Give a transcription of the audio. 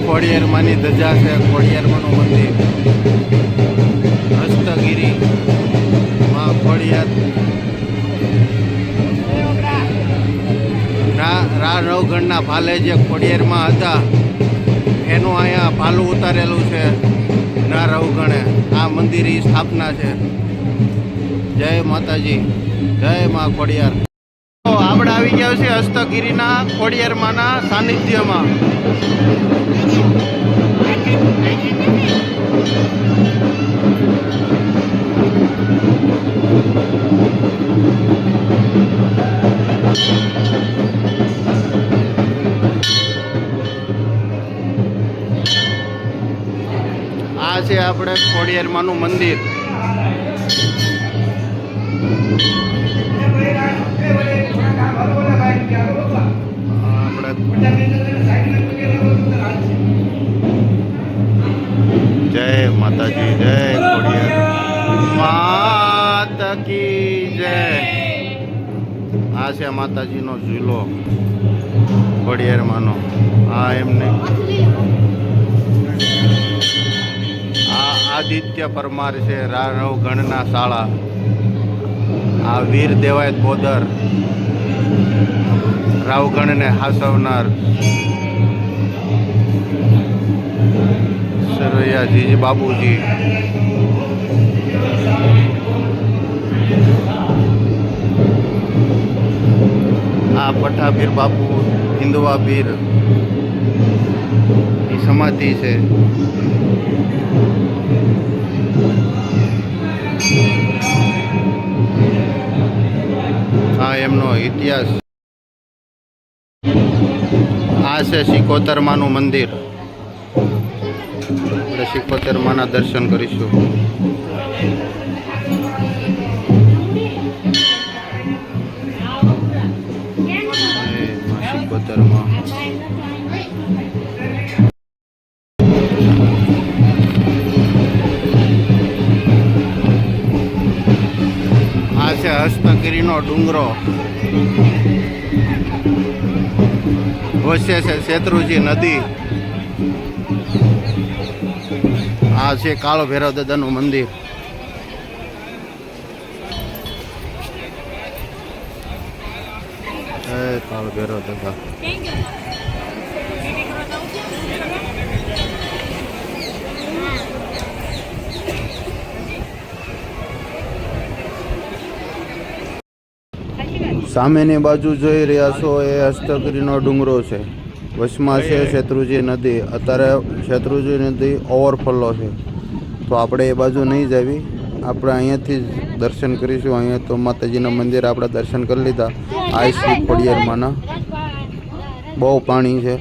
ખોડિયારમાંની ધજા છે, ખોડિયારમાંનું મંદિર હસ્તગીરી માં ખોડિયાર. રા નવગણના ભાલે જે ખોડિયારમાં હતા એનું અહીંયા ભાલું ઉતારેલું છે. ના રવગણે આ મંદિરની સ્થાપના છે. જય માતાજી, જય મા ખોડિયાર. આપણે આવી ગયા છે હસ્તગીરીના ખોડિયારમાંના સાનિધ્યમાં. આ છે આપણે ખોડિયારમાંનું મંદિર. જય માતાજી, જય ખોડિયાર માત કી જય. આ છે માતાજીનો ઝૂલો ખોડિયારમાંનો. આ એમને આદિત્ય પરમાર છે, રાણવ ગણના શાળા. આ વીર દેવાયત બોદર રાવગણને હાસવનાર સરવૈયા જીજી બાબુજી. આ પઠાપીર બાપુ હિન્દવા પીર ની સમાધિ છે. આ એમનો ઇતિહાસ. આ છે સિકોતરમાનું મંદિર. આપણે સિકોતરમાના દર્શન કરીશું. સિકોતરમાં આ છે હસ્તગીરીનો ડુંગરો. વચ્ચે છે શેત્રુજી નદી. આ છે કાળો ભૈરવ દાદાનું મંદિર. કાળો ભૈરવ દાદા. સામેની બાજુ જોઈ રહ્યા છો એ હસ્તગીરીનો ડુંગરો છે. વચમાં છે શેત્રુજી નદી. અત્યારે શેત્રુજી નદી ઓવરફ્લો છે, તો આપણે એ બાજુ નહીં જવી. આપણે અહીંયાથી જ દર્શન કરીશું. અહીંયા તો માતાજીના મંદિર આપણે દર્શન કરી લીધા. આ શ્રી ખોડિયારમાંના બહુ પાણી છે.